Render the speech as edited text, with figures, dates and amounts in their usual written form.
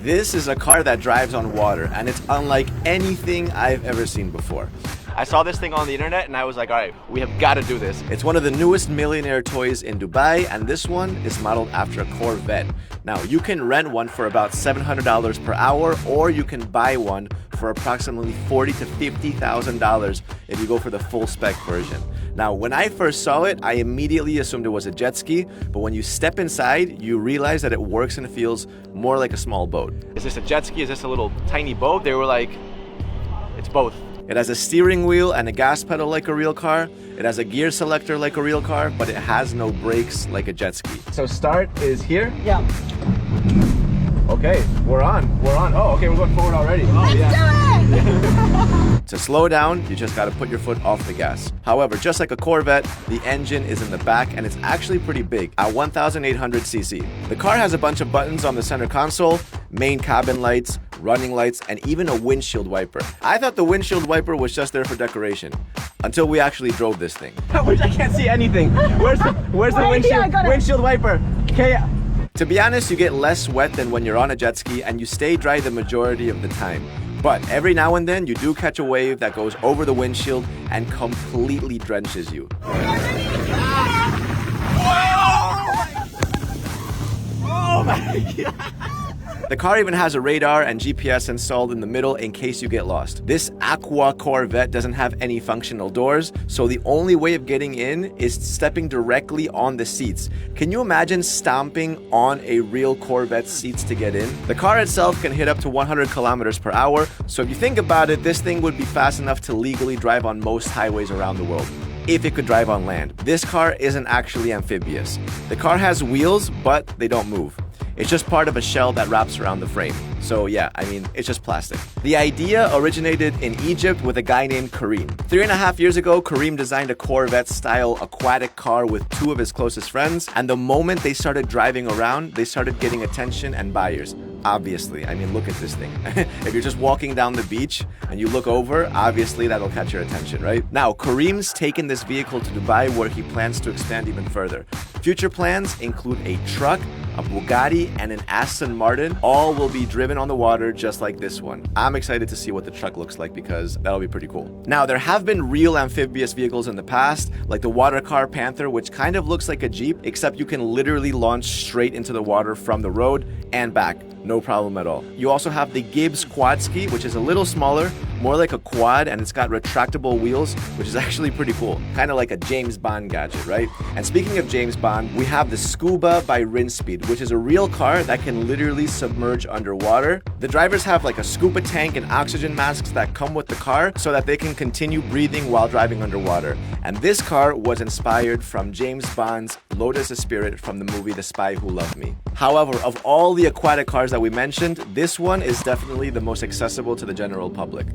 This is a car that drives on water, and it's unlike anything I've ever seen before. I saw this thing on the internet and I was like, all right, we have got to do this. It's one of the newest millionaire toys in Dubai, and this one is modeled after a Corvette. Now, you can rent one for about $700 per hour, or you can buy one for approximately $40,000 to $50,000 if you go for the full spec version. Now, when I first saw it, I immediately assumed it was a jet ski, but when you step inside, you realize that it works and feels more like a small boat. Is this a jet ski? Is this a little tiny boat? They were like, it's both. It has a steering wheel and a gas pedal like a real car. It has a gear selector like a real car, but it has no brakes like a jet ski. So start is here? Yeah. Okay, we're on. Oh, okay, we're going forward already. Oh, Let's do it! To slow down, you just gotta put your foot off the gas. However, just like a Corvette, the engine is in the back and it's actually pretty big at 1,800 cc. The car has a bunch of buttons on the center console, main cabin lights, running lights, and even a windshield wiper. I thought the windshield wiper was just there for decoration until we actually drove this thing. I can't see anything. Where's the windshield wiper? Okay. To be honest, you get less wet than when you're on a jet ski and you stay dry the majority of the time. But every now and then you do catch a wave that goes over the windshield and completely drenches you. Oh my God! The car even has a radar and GPS installed in the middle in case you get lost. This Aqua Corvette doesn't have any functional doors, so the only way of getting in is stepping directly on the seats. Can you imagine stomping on a real Corvette seats to get in? The car itself can hit up to 100 kilometers per hour, so if you think about it, this thing would be fast enough to legally drive on most highways around the world, if it could drive on land. This car isn't actually amphibious. The car has wheels, but they don't move. It's just part of a shell that wraps around the frame. So yeah, I mean, it's just plastic. The idea originated in Egypt with a guy named Kareem. 3.5 years ago, Kareem designed a Corvette-style aquatic car with two of his closest friends, and the moment they started driving around, they started getting attention and buyers. Obviously, I mean, look at this thing. If you're just walking down the beach and you look over, obviously that'll catch your attention, right? Now, Kareem's taken this vehicle to Dubai where he plans to expand even further. Future plans include a truck, a Bugatti, and an Aston Martin. All will be driven on the water just like this one. I'm excited to see what the truck looks like because that'll be pretty cool. Now, there have been real amphibious vehicles in the past, like the water car Panther, which kind of looks like a Jeep, except you can literally launch straight into the water from the road and back. No problem at all. You also have the Gibbs Quad Ski, which is a little smaller, more like a quad, and it's got retractable wheels, which is actually pretty cool. Kind of like a James Bond gadget, right? And speaking of James Bond, we have the Scuba by Rinspeed, which is a real car that can literally submerge underwater. The drivers have like a scuba tank and oxygen masks that come with the car so that they can continue breathing while driving underwater. And this car was inspired from James Bond's Lotus Spirit from the movie The Spy Who Loved Me. However, of all the aquatic cars that we mentioned, this one is definitely the most accessible to the general public.